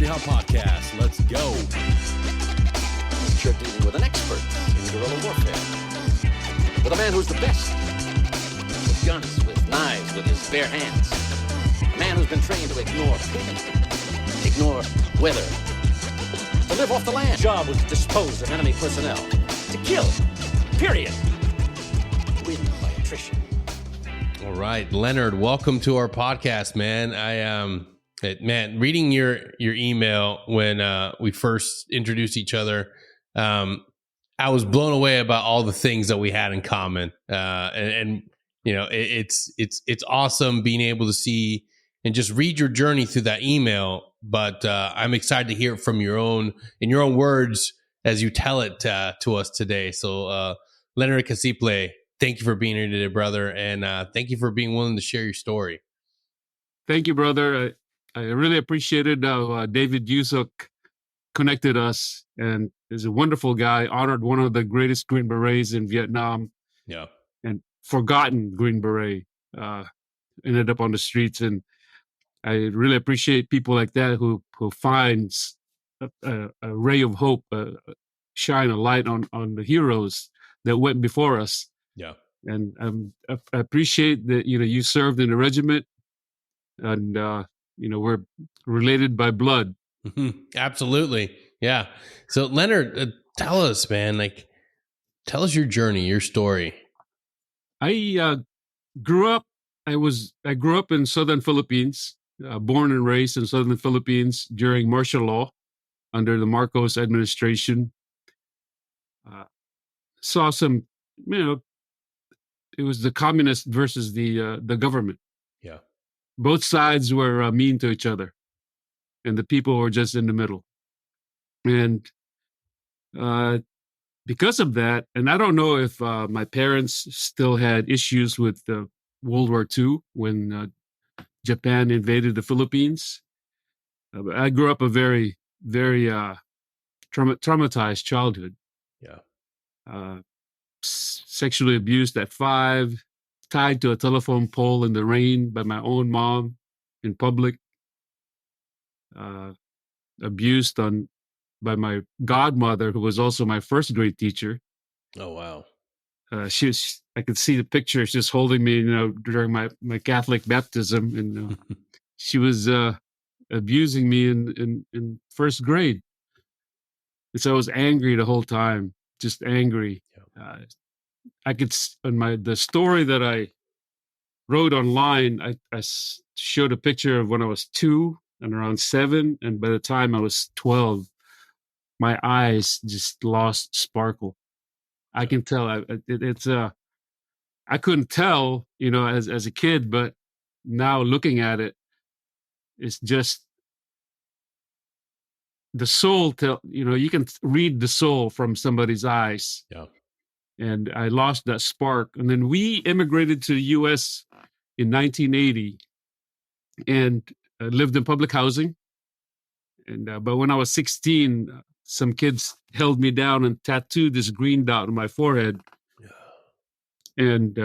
Halt podcast. Let's go. You're dealing with an expert in guerrilla warfare. With a man who's the best. With guns, with knives, with his bare hands. A man who's been trained to ignore pain, ignore weather, to live off the land. His job was to dispose of enemy personnel. To kill. Period. Win by attrition. All right, Leonard, welcome to our podcast, man. Reading your email when we first introduced each other, I was blown away about all the things that we had in common. And you know, it's awesome being able to see and just read your journey through that email. But I'm excited to hear it from in your own words as you tell it to us today. So, Leonard Casiple, thank you for being here today, brother, and thank you for being willing to share your story. Thank you, brother. I really appreciated how David Yusuk connected us, and is a wonderful guy, honored one of the greatest Green Berets in Vietnam. Yeah. And forgotten Green Beret, ended up on the streets. And I really appreciate people like that who finds a ray of hope, shine a light on the heroes that went before us. Yeah. And I appreciate that, you served in the regiment, and, we're related by blood. Absolutely. Yeah. So Leonard, tell us, man, tell us your journey, your story. I grew up in Southern Philippines, born and raised in Southern Philippines during martial law under the Marcos administration. Saw some, it was the communists versus the government. Yeah. Both sides were mean to each other, and the people were just in the middle. And because of that, and I don't know if my parents still had issues with World War II when Japan invaded the Philippines. I grew up a very, very traumatized childhood. Yeah. Sexually abused at 5, tied to a telephone pole in the rain by my own mom in public, abused by my godmother, who was also my first grade teacher. Oh, wow. I could see the pictures just holding me, during my Catholic baptism. And she was abusing me in first grade. And so I was angry the whole time, just angry. Yeah. I could, the story that I wrote online, I showed a picture of when I was 2 and around 7. And by the time I was 12, my eyes just lost sparkle. I can tell I couldn't tell, as a kid, but now looking at it, it's just the soul you can read the soul from somebody's eyes. Yeah. And I lost that spark. And then we immigrated to the U.S. in 1980 and lived in public housing. And but when I was 16, some kids held me down and tattooed this green dot on my forehead. Yeah. And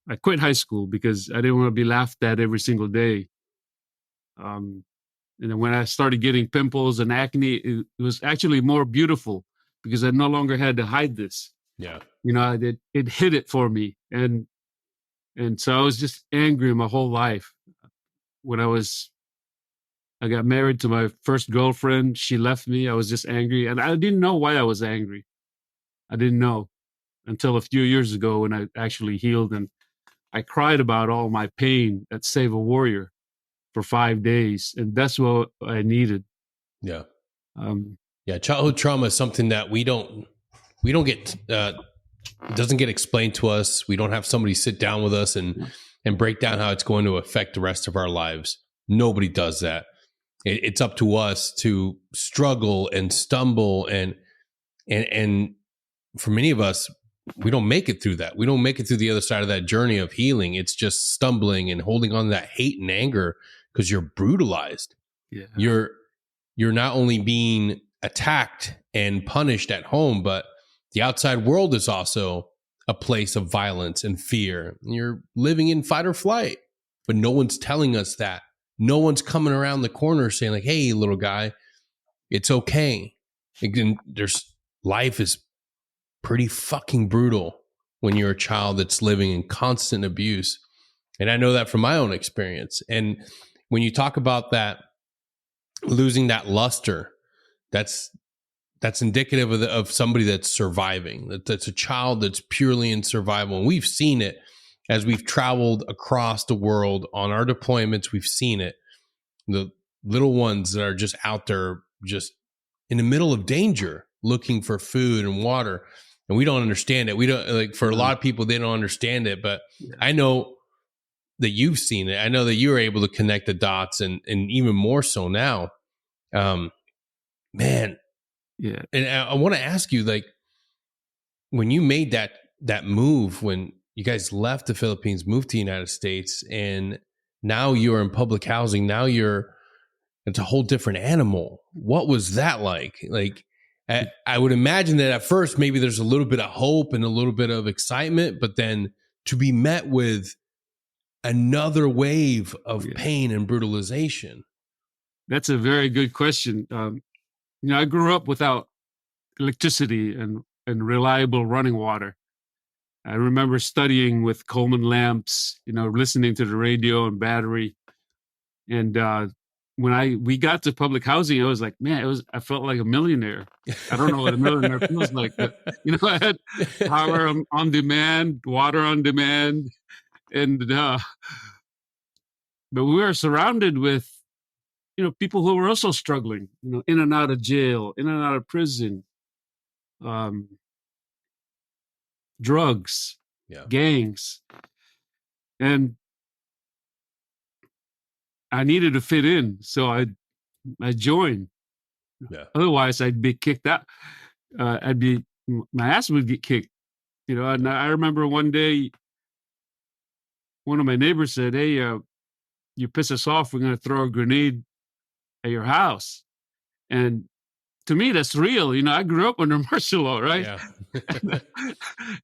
I quit high school because I didn't want to be laughed at every single day. And then when I started getting pimples and acne, it was actually more beautiful because I no longer had to hide this. Yeah. It hid it for me. And so I was just angry my whole life. When I got married to my first girlfriend, she left me. I was just angry. And I didn't know why I was angry. I didn't know until a few years ago when I actually healed. And I cried about all my pain at Save a Warrior for 5 days. And that's what I needed. Yeah. Childhood trauma is something that we don't get, it doesn't get explained to us. We don't have somebody sit down with us and break down how it's going to affect the rest of our lives. Nobody does that. It's up to us to struggle and stumble. And for many of us, we don't make it through that. We don't make it through the other side of that journey of healing. It's just stumbling and holding on to that hate and anger because you're brutalized. Yeah. You're not only being attacked and punished at home, but the outside world is also a place of violence and fear. You're living in fight or flight, but no one's telling us that. No one's coming around the corner saying like, hey, little guy, It's okay. Life is pretty fucking brutal when you're a child that's living in constant abuse. And I know that from my own experience. And when you talk about that, losing that luster, that's indicative of somebody that's surviving. That's a child that's purely in survival. And we've seen it as we've traveled across the world on our deployments. We've seen it. The little ones that are just out there, just in the middle of danger, looking for food and water. And we don't understand it. We don't, like, for a lot of people, they don't understand it. But I know that you've seen it. I know that you're able to connect the dots, and even more so now. Man. Yeah. And I want to ask you, like, when you made that move, when you guys left the Philippines, moved to the United States, and now you're in public housing, it's a whole different animal. What was that like? Like, I would imagine that at first, maybe there's a little bit of hope and a little bit of excitement, but then to be met with another wave of pain and brutalization. That's a very good question. I grew up without electricity and reliable running water. I remember studying with Coleman lamps, listening to the radio and battery. And when we got to public housing, I was like, man, I felt like a millionaire. I don't know what a millionaire feels like, but I had power on demand, water on demand, and but we were surrounded with people who were also struggling, in and out of jail, in and out of prison, drugs, gangs. And I needed to fit in. So I joined. Yeah. Otherwise I'd be kicked out. My ass would get kicked, and I remember one day, one of my neighbors said, hey, you piss us off, we're going to throw a grenade at your house. And to me, that's real. I grew up under martial law, right? Yeah.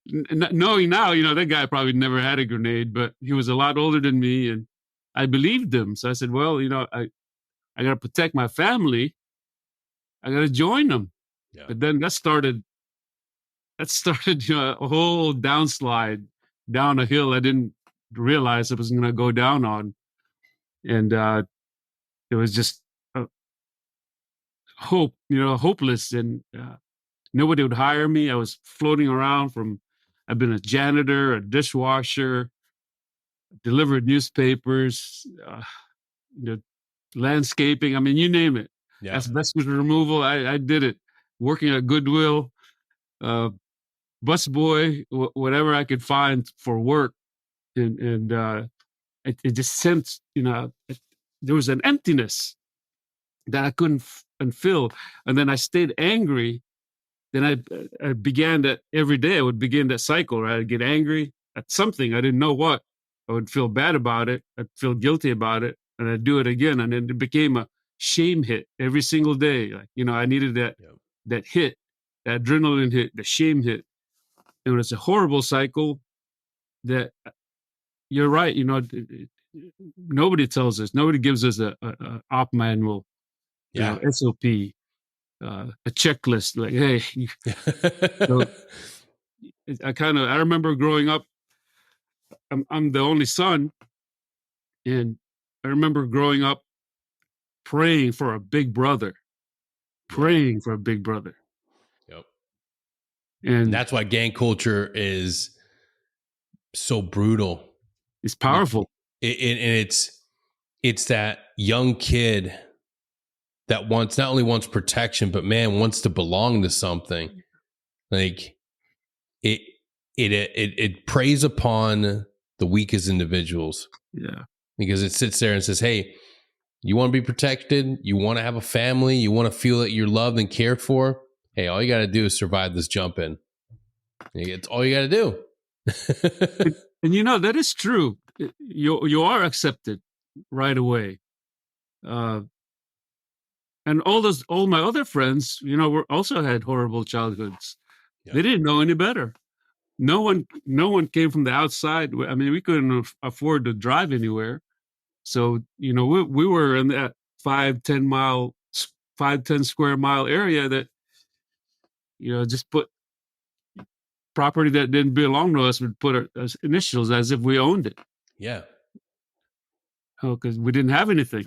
Knowing now, that guy probably never had a grenade, but he was a lot older than me, and I believed him. So I said, well, I got to protect my family. I got to join them. Yeah. But then that started a whole downslide down a hill I didn't realize I was going to go down on. And it was just hopeless. And nobody would hire me. I was floating around I've been a janitor, a dishwasher, delivered newspapers, landscaping. I mean, you name it. Yeah. Asbestos removal. I did it. Working at Goodwill, busboy, whatever I could find for work. And it just sensed, there was an emptiness that I couldn't fill. And then I stayed angry. Then I began that every day. I would begin that cycle, right? I'd get angry at something. I didn't know what. I would feel bad about it. I'd feel guilty about it. And I'd do it again. And then it became a shame hit every single day. Like, I needed that hit, that adrenaline hit, the shame hit. And it's a horrible cycle that you're right. Nobody tells us, nobody gives us a op manual, SOP, a checklist. Like, hey, so I remember growing up, I'm the only son. And I remember growing up praying for a big brother, Yep. And that's why gang culture is so brutal. It's powerful. And it's that young kid that not only wants protection, but man, wants to belong to something. Like it preys upon the weakest individuals. Yeah. Because it sits there and says, hey, you want to be protected? You want to have a family? You want to feel that you're loved and cared for? Hey, all you got to do is survive this jump in. It's all you got to do. And that is true. You are accepted right away. And all my other friends, also had horrible childhoods. Yeah. They didn't know any better. No one came from the outside. I mean, we couldn't afford to drive anywhere. So, we were in that 5-10 mile 5-10 square mile area that, just put property that didn't belong to us, would put our initials as if we owned it. Yeah. Because we didn't have anything.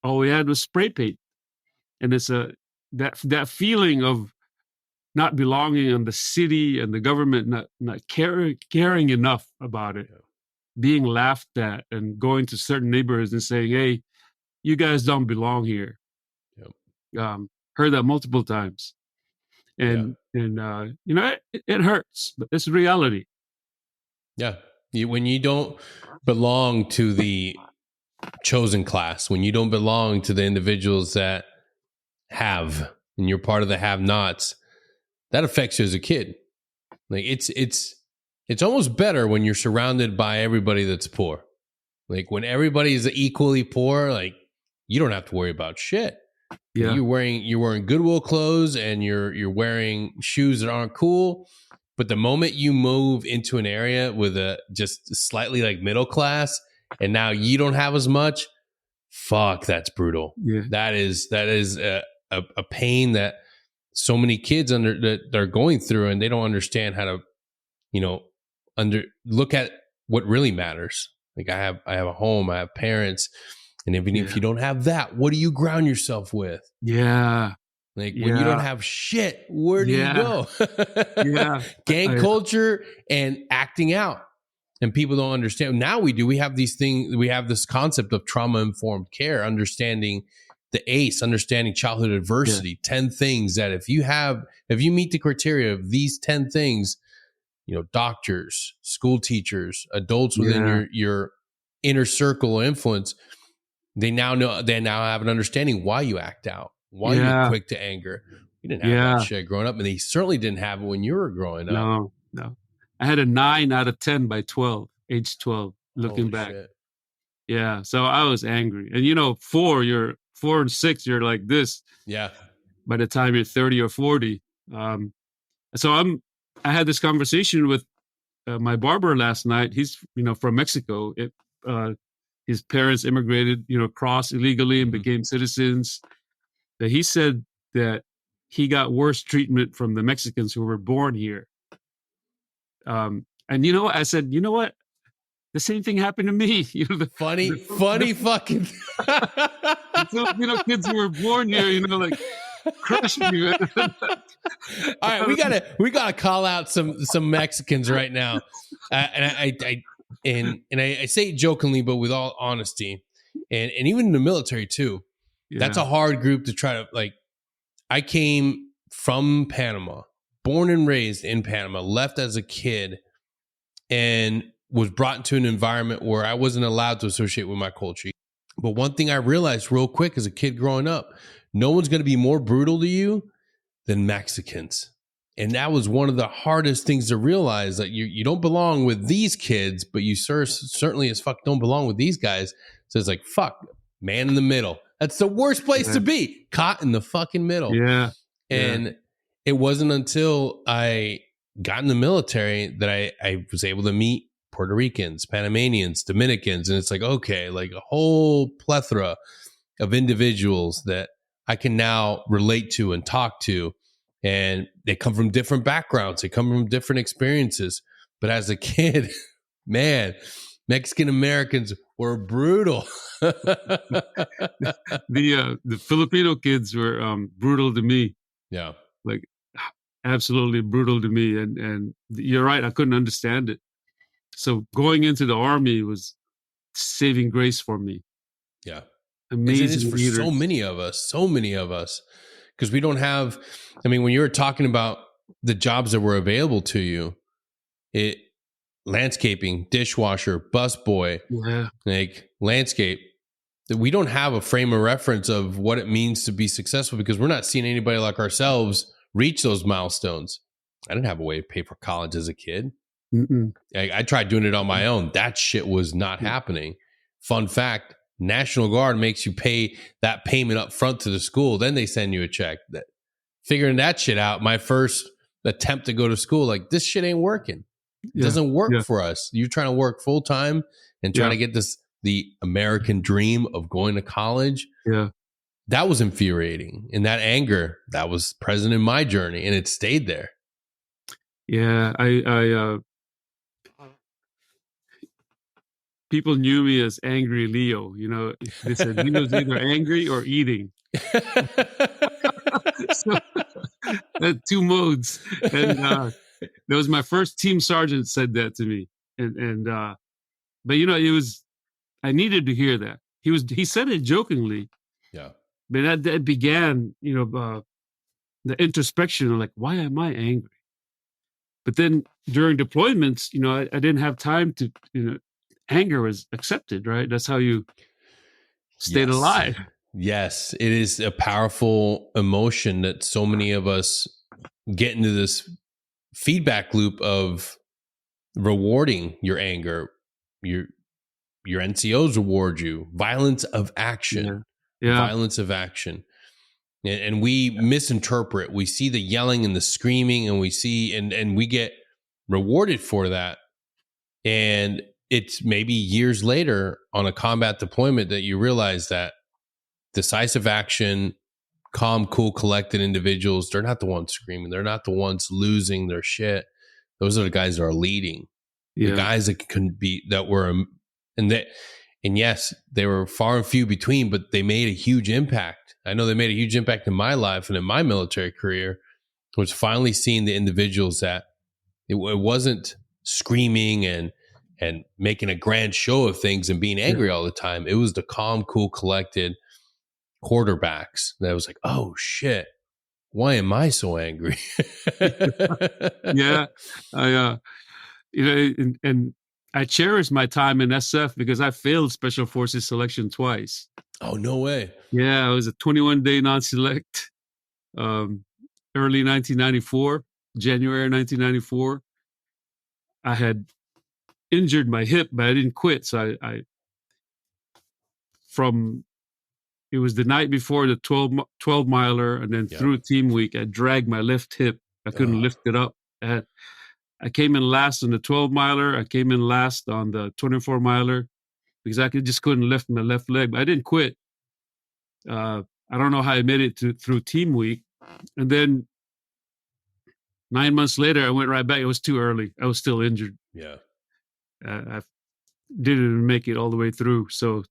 All we had was spray paint. And it's that feeling of not belonging, and the city and the government not caring enough about it, being laughed at, and going to certain neighborhoods and saying, "Hey, you guys don't belong here." Heard that multiple times, and it hurts, but it's reality. Yeah, when you don't belong to the chosen class, when you don't belong to the individuals that have, and you're part of the have-nots, that affects you as a kid. Like it's almost better when you're surrounded by everybody that's poor. Like when everybody is equally poor, like you don't have to worry about shit. Yeah. You're wearing Goodwill clothes, and you're wearing shoes that aren't cool. But the moment you move into an area with a just slightly like middle class, and now you don't have as much, fuck, that's brutal. Yeah. That is a pain that so many kids that are going through, and they don't understand how to, look at what really matters. Like I have a home, I have parents, and even if you don't have that, what do you ground yourself with? Yeah. Like when you don't have shit, where do you go? Gang culture and acting out. And people don't understand. Now we do. We have these things. We have this concept of trauma-informed care, understanding the ACE, understanding childhood adversity, 10 things that if you meet the criteria of these 10 things, doctors, school teachers, adults within your inner circle of influence, they now have an understanding why you act out, why you're quick to anger. You didn't have that shit growing up, and they certainly didn't have it when you were growing up. No. I had a 9 out of 10 by age 12, looking Holy back. Shit. Yeah. So I was angry. And 4 and 6, you're like this. Yeah. By the time you're 30 or 40. So I had this conversation with my barber last night. He's, from Mexico. His parents immigrated, crossed illegally and became citizens. That he said that he got worse treatment from the Mexicans who were born here. And I said, you know what? The same thing happened to me. Funny fucking the Filipino kids who were born here, like crushing me. All right, we gotta call out some Mexicans right now, and I say it jokingly, but with all honesty, and even in the military too. Yeah. That's a hard group to try to like. I came from Panama, born and raised in Panama, left as a kid, and was brought into an environment where I wasn't allowed to associate with my culture. But one thing I realized real quick as a kid growing up, no one's going to be more brutal to you than Mexicans. And that was one of the hardest things to realize, that you don't belong with these kids, but you certainly as fuck don't belong with these guys. So it's like, fuck, man in the middle. That's the worst place to be, caught in the fucking middle. Yeah. And it wasn't until I got in the military that I was able to meet Puerto Ricans, Panamanians, Dominicans. And it's like, okay, like a whole plethora of individuals that I can now relate to and talk to. And they come from different backgrounds. They come from different experiences. But as a kid, man, Mexican Americans were brutal. The Filipino kids were brutal to me. Yeah. Like absolutely brutal to me. And you're right, I couldn't understand it. So going into the army was saving grace for me. Yeah. Amazing. It is for so many of us. Because we don't have, when you were talking about the jobs that were available to you, landscaping, dishwasher, busboy, like landscape, that we don't have a frame of reference of what it means to be successful, because we're not seeing anybody like ourselves reach those milestones. I didn't have a way to pay for college as a kid. I tried doing it on my own. That shit was not happening. Fun fact, National Guard makes you pay that payment up front to the school. Then they send you a check. Figuring that shit out, my first attempt to go to school, like, this shit ain't working. It doesn't work for us. You're trying to work full time and trying to get the American dream of going to college. Yeah. that was infuriating. And that anger, that was present in my journey, and it stayed there. Yeah, I people knew me as Angry Leo. You know, they said Leo's either angry or eating. So two modes. And that was my first team sergeant said that to me. And but you know, it was, I needed to hear that. He said it jokingly, Yeah. but that began, you know, the introspection of like, why am I angry? But then during deployments, you know, I didn't have time to, you know, anger was accepted, right? That's how you stayed alive. Yes, it is a powerful emotion that so many of us get into this feedback loop of rewarding your anger. Your NCOs reward you. Violence of action. Yeah. Violence of action. And we misinterpret. We see the yelling and the screaming, and we see and we get rewarded for that. And it's maybe years later on a combat deployment that you realize that decisive action, calm, cool, collected individuals, they're not the ones screaming. They're not the ones losing their shit. Those are the guys that are leading. Yeah. The guys that can be, that were, and yes, they were far and few between, but they made a huge impact. I know they made a huge impact in my life and in my military career, was finally seeing the individuals that it wasn't screaming and making a grand show of things and being angry all the time. It was the calm, cool, collected quarterbacks that was like, oh shit, why am I so angry? Yeah. I you know, and I cherish my time in SF because I failed Special Forces selection twice. Oh, no way. Yeah, I was a 21-day non-select, early 1994, January 1994. I had injured my hip, but I didn't quit. So it was the night before the 12 miler, and then through team week, I dragged my left hip. I couldn't lift it up. I came in last on the 12 miler. I came in last on the 24 miler because I just couldn't lift my left leg. But I didn't quit. I don't know how I made it through team week. And then 9 months later, I went right back. It was too early. I was still injured. Yeah. I didn't make it all the way through. So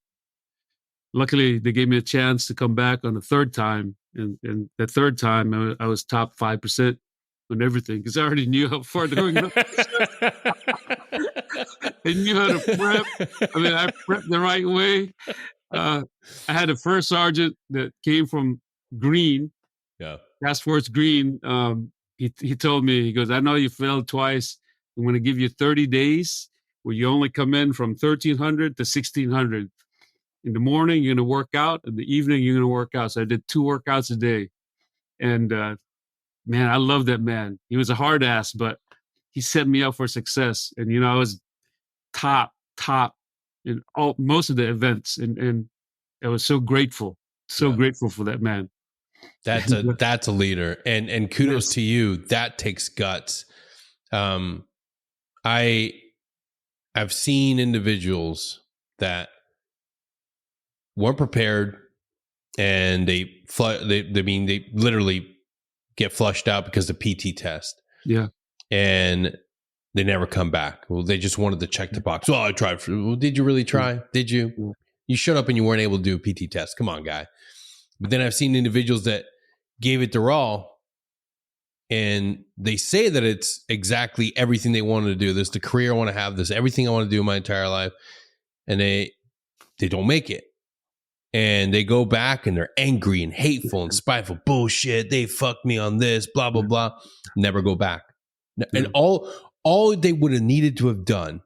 luckily, they gave me a chance to come back on the third time. And the third time, I was top 5% on everything because I already knew how far they were going. I knew how to prep. I mean, I prepped the right way. I had a first sergeant that came from Green, Task Force Green. He told me, he goes, I know you failed twice. I'm going to give you 30 days where you only come in from 1,300 to 1,600. In the morning, you're going to work out. In the evening, you're going to work out. So I did 2 workouts a day. And man, I love that man. He was a hard ass, but he set me up for success. And, you know, I was top in most of the events. And I was so grateful for that man. That's a leader. And kudos to you. That takes guts. I've seen individuals that weren't prepared, and they literally get flushed out because of PT test. Yeah. And they never come back. Well, they just wanted to check the box. Well, I tried. Well, did you really try? Did you? Yeah. You showed up and you weren't able to do a PT test. Come on, guy. But then I've seen individuals that gave it their all, and they say that it's exactly everything they wanted to do. This is the career I want to have. This is everything I want to do in my entire life. And they don't make it. And they go back and they're angry and hateful and spiteful. Bullshit. They fucked me on this, blah, blah, blah. Never go back. And all they would have needed to have done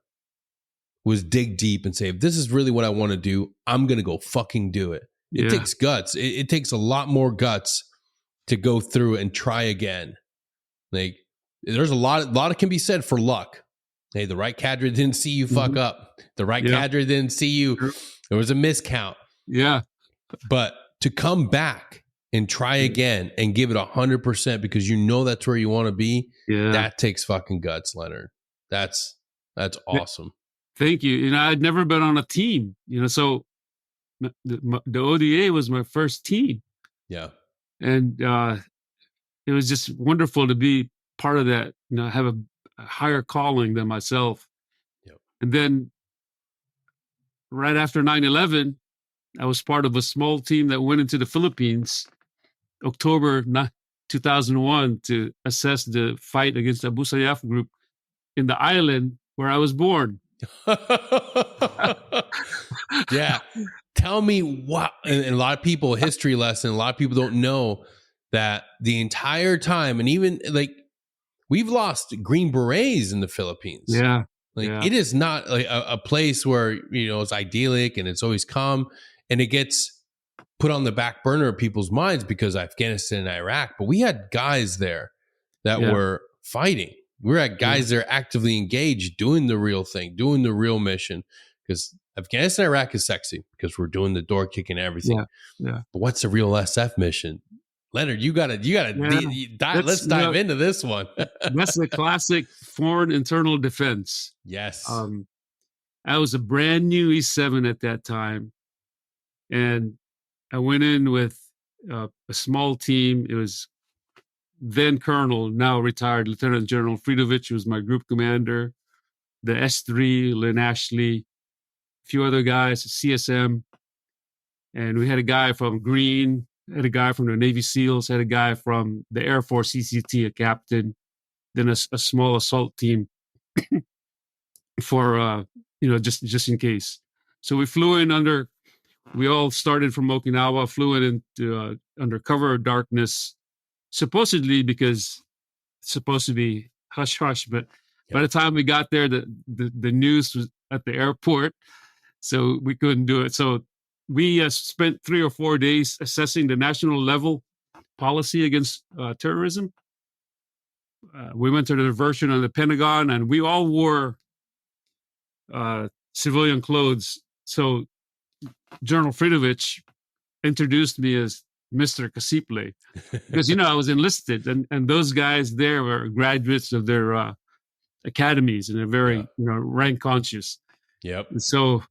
was dig deep and say, if this is really what I want to do, I'm going to go fucking do it. It takes guts. It takes a lot more guts to go through and try again. Like, there's a lot can be said for luck. Hey, the right cadre didn't see you fuck up. The right cadre didn't see you. There was a miscount. Yeah. But to come back and try again and give it 100% because you know that's where you want to be, that takes fucking guts, Leonard. That's awesome. Thank you. You know, I'd never been on a team, you know, so the ODA was my first team, Yeah. and it was just wonderful to be part of that. Have a higher calling than myself. Yep. And then right after 9/11, I was part of a small team that went into the Philippines, October 2001, to assess the fight against the Abu Sayyaf group in the island where I was born. Yeah. Tell me what, and a lot of people, history lesson, a lot of people don't know that the entire time, and even like we've lost Green Berets in the Philippines. Yeah. Like it is not like a place where, it's idyllic and it's always calm, and it gets put on the back burner of people's minds because Afghanistan and Iraq. But we had guys there that were fighting. We had guys there actively engaged, doing the real thing, doing the real mission. Because Afghanistan, Iraq is sexy because we're doing the door kicking and everything. Yeah. But what's the real SF mission? Leonard, you gotta let's dive into this one. That's the classic foreign internal defense. Yes. I was a brand new E7 at that time, and I went in with a small team. It was then Colonel, now retired Lieutenant General Fridovich, who was my group commander, the S3, Lynn Ashley, a few other guys, CSM, and we had a guy from Green, had a guy from the Navy SEALs, had a guy from the Air Force CCT, a captain, then a small assault team for just in case. So we flew in we all started from Okinawa, flew in into under cover of darkness, supposedly because it's supposed to be hush hush, but by the time we got there, the news was at the airport, so we couldn't do it. So we spent 3 or 4 days assessing the national level policy against terrorism. We went to the diversion on the Pentagon, and we all wore civilian clothes. So General Fridovich introduced me as Mr. Casiple because, I was enlisted, and those guys there were graduates of their academies, and they're very, rank conscious. Yep. And so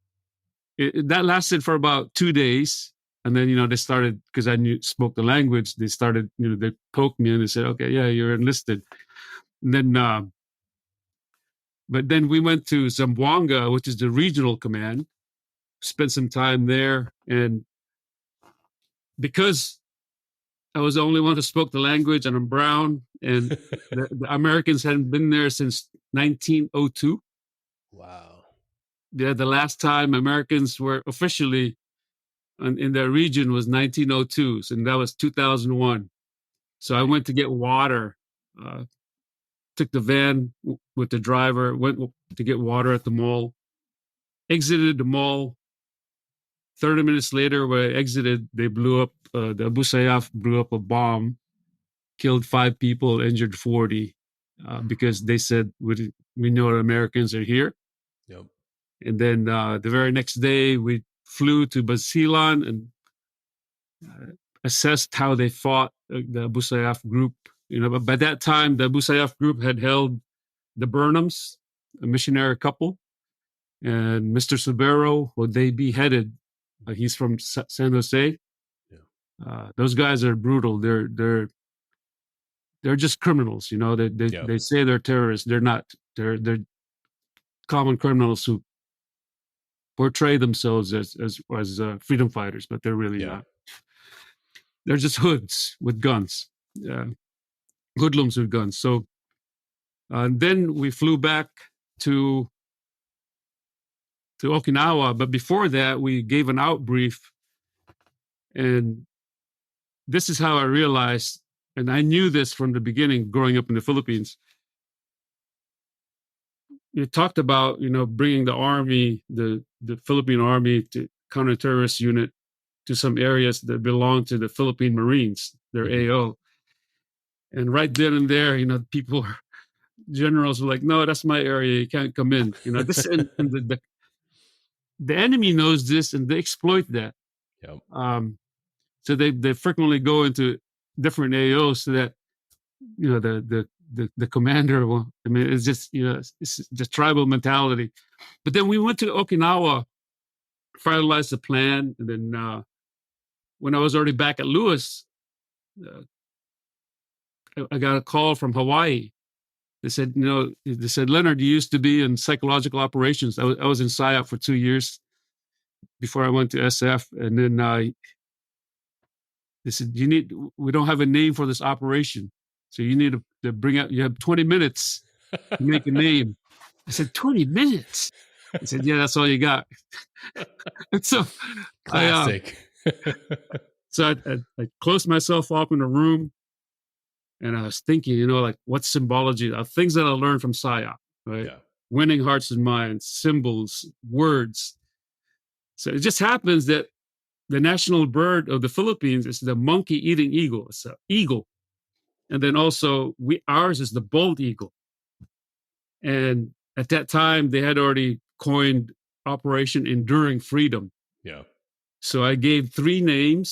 that lasted for about 2 days. And then, they started, because I spoke the language, they started, they poked me and they said, okay, yeah, you're enlisted. And then, but then we went to Zamboanga, which is the regional command, spent some time there. And because I was the only one who spoke the language and I'm brown, and the Americans hadn't been there since 1902. Wow. Yeah, the last time Americans were officially in that region was 1902, and that was 2001. So I went to get water, took the van with the driver, went to get water at the mall, exited the mall. 30 minutes later, when I exited, they blew up, the Abu Sayyaf blew up a bomb, killed 5 people, injured 40, because they said, we know Americans are here. Yep. And then the very next day, we flew to Basilan and assessed how they fought the Abu Sayyaf group. But by that time, the Abu Sayyaf group had held the Burnhams, a missionary couple, and Mr. Subero, who they beheaded. He's from San Jose. Yeah. Those guys are brutal. They're just criminals. They say they're terrorists. They're not. They're common criminals who portray themselves as freedom fighters, but they're really not. They're just hoods with guns, hoodlums with guns. So then we flew back to Okinawa, but before that, we gave an out brief, and this is how I realized, and I knew this from the beginning, growing up in the Philippines. You talked about, bringing the army, the Philippine Army, to counter-terrorist unit to some areas that belong to the Philippine Marines, their AO. And right then and there, generals were like, no, that's my area. You can't come in. This and the enemy knows this, and they exploit that. Yep. So they frequently go into different AOs so that, the commander will, it's just, it's just tribal mentality. But then we went to Okinawa finalized the plan. And then when I was already back at Lewis, uh, I got a call from Hawaii. They said, Leonard, you used to be in psychological operations. I was in PSYOP for 2 years before I went to SF. And then they said, we don't have a name for this operation. So you need to bring out, you have 20 minutes to make a name. I said, 20 minutes? I said, yeah, that's all you got. And so Classic. I closed myself up in a room, and I was thinking, like, what symbology, things that I learned from PSYOP, right? Yeah. Winning hearts and minds, symbols, words. So it just happens that the national bird of the Philippines is the monkey-eating eagle. It's an eagle. And then also ours is the bald eagle. And at that time, they had already coined Operation Enduring Freedom. Yeah. So I gave 3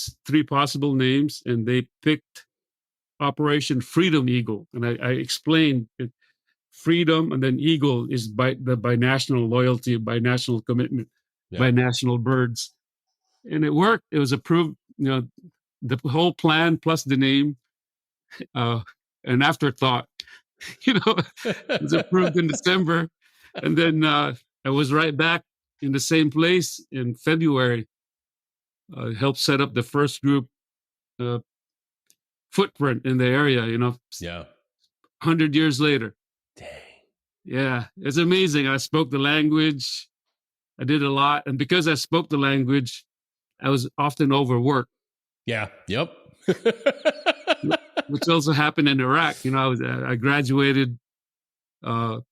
possible names, and they picked Operation Freedom Eagle. And I explained it, freedom, and then eagle is by national loyalty, by national commitment, by national birds. And it worked. It was approved, the whole plan plus the name, an afterthought, it was approved in December. And then I was right back in the same place in February. Helped set up the first group footprint in the area, 100 years later. Dang. Yeah, it's amazing. I spoke the language. I did a lot. And because I spoke the language, I was often overworked. Yeah. Yep. Which also happened in Iraq. I graduated from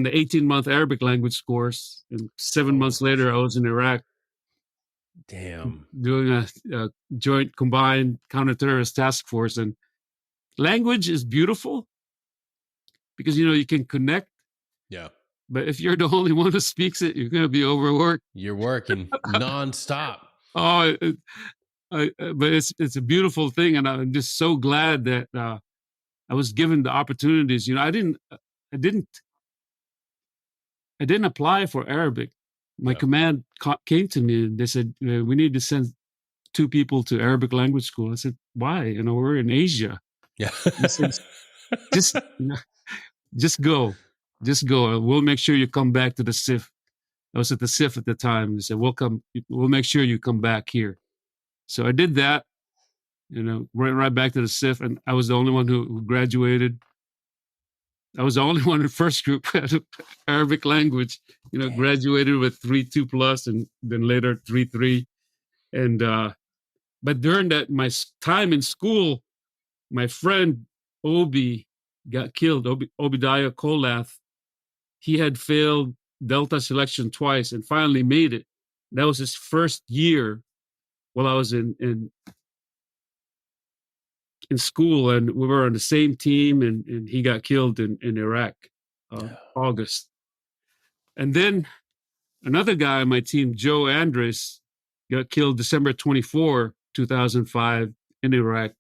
the 18-month Arabic language course, and 7 months later, I was in Iraq. Damn. Doing a joint combined counterterrorist task force. And language is beautiful because, you can connect. Yeah. But if you're the only one who speaks it, you're going to be overworked. You're working nonstop. Oh, but it's a beautiful thing. And I'm just so glad that I was given the opportunities. I didn't apply for Arabic. My command came to me and they said, we need to send 2 people to Arabic language school. I said, why? We're in Asia. Yeah. They said, just go. We'll make sure you come back to the SIF. I was at the SIF at the time. They said, we'll make sure you come back here. So I did that, went right back to the SIF, and I was the only one who graduated. I was the only one in first group had Arabic language, graduated with 3.2 plus, and then later 3.3. And, but during my time in school, my friend Obi got killed, Obadiah Kolath. He had failed Delta selection twice and finally made it. That was his first year while I was in school, and we were on the same team, and he got killed in Iraq, August. And then another guy on my team, Joe Andres, got killed December 24, 2005 in Iraq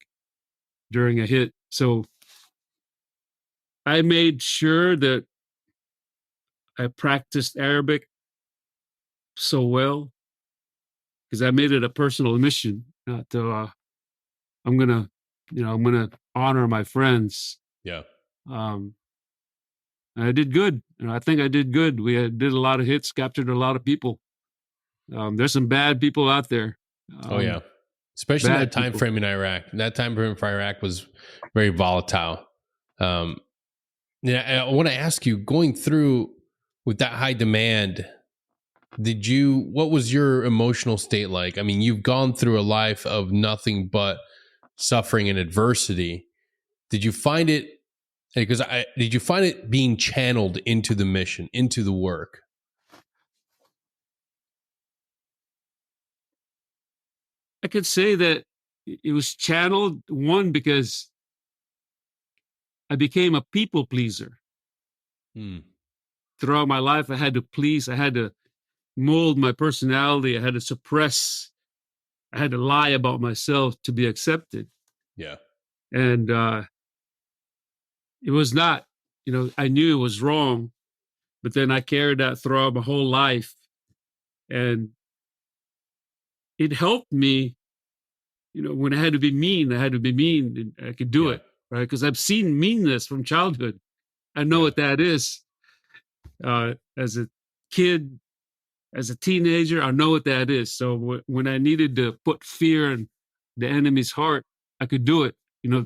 during a hit. So I made sure that I practiced Arabic so well because I made it a personal mission to I'm gonna honor my friends. Yeah. I did good. I think I did good. We did a lot of hits, captured a lot of people. There's some bad people out there. Oh yeah, especially that time frame in Iraq. That time frame for Iraq was very volatile. I want to ask you, going through with that high demand, what was your emotional state like? I mean, you've gone through a life of nothing but suffering and adversity. Did you find it being channeled into the mission, into the work? I could say that it was channeled, one, because I became a people pleaser. Throughout my life, I had to please. I had to mold my personality. I had to suppress. I had to lie about myself to be accepted. Yeah. And it was not, I knew it was wrong, but then I carried that throughout my whole life. And it helped me, when I had to be mean, I had to be mean, and I could do it, right? Because I've seen meanness from childhood. I know what that is. As a kid, as a teenager, I know what that is. So when I needed to put fear in the enemy's heart, I could do it,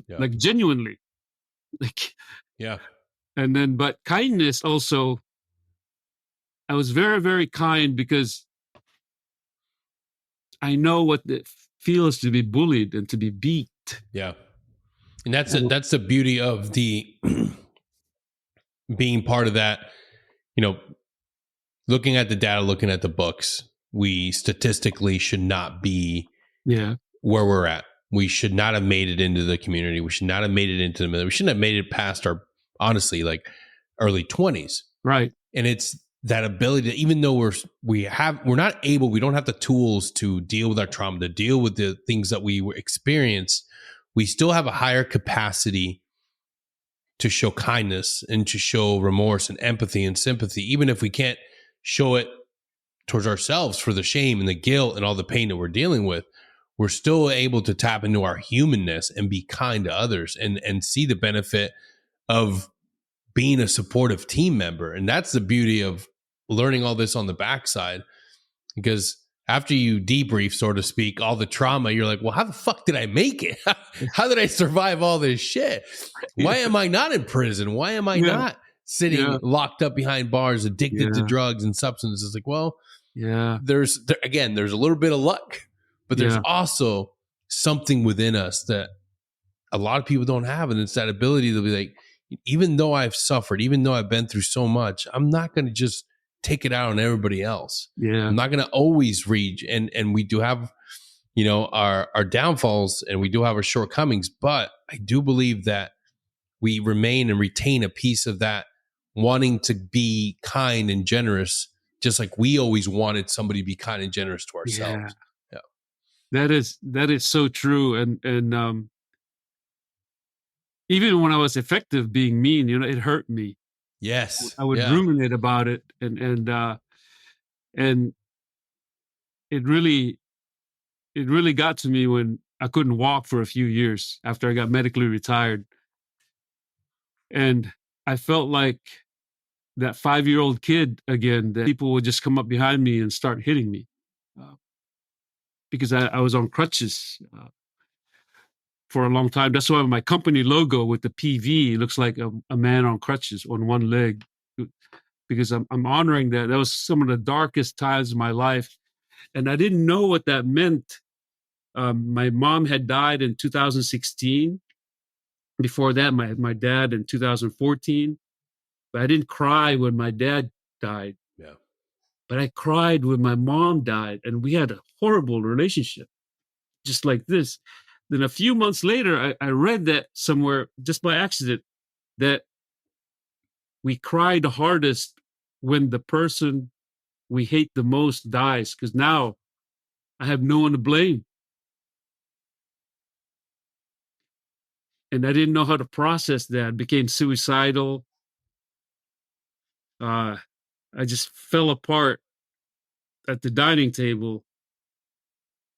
like genuinely. Like, Yeah. and then, but kindness also, I was very, very kind because I know what it feels to be bullied and to be beat. Yeah. And that's the beauty of the being part of that, looking at the data, looking at the books, we statistically should not be where we're at. We should not have made it into the community. We should not have made it into the middle. We shouldn't have made it past our, honestly, like early 20s. Right. And it's that ability to, even though we're not able, we don't have the tools to deal with our trauma, to deal with the things that we experience, we still have a higher capacity to show kindness and to show remorse and empathy and sympathy, even if we can't show it towards ourselves for the shame and the guilt and all the pain that we're dealing with. We're still able to tap into our humanness and be kind to others and see the benefit of being a supportive team member. And that's the beauty of learning all this on the backside, because after you debrief, so to speak, all the trauma, you're like, well, how the fuck did I make it? How did I survive all this shit? Why am I not in prison? Why am I not sitting locked up behind bars, addicted to drugs and substances? It's like, well, there's a little bit of luck, but there's also something within us that a lot of people don't have. And it's that ability to be like, even though I've suffered, even though I've been through so much, I'm not going to just take it out on everybody else. I'm not going to always reach. And we do have, our downfalls, and we do have our shortcomings, but I do believe that we remain and retain a piece of that wanting to be kind and generous, just like we always wanted somebody to be kind and generous to ourselves. That is so true. And even when I was effective being mean, it hurt me. Yes. I would ruminate about it, and it really got to me when I couldn't walk for a few years after I got medically retired. And I felt like that 5-year-old kid again, that people would just come up behind me and start hitting me because I was on crutches for a long time. That's why my company logo with the PV looks like a man on crutches on one leg, because I'm honoring that. That was some of the darkest times of my life. And I didn't know what that meant. My mom had died in 2016. Before that, my dad in 2014. But I didn't cry when my dad died. But I cried when my mom died. And we had a horrible relationship, just like this. Then a few months later, I read that somewhere, just by accident, that we cry the hardest when the person we hate the most dies, because now I have no one to blame. And I didn't know how to process that. I became suicidal. I just fell apart at the dining table,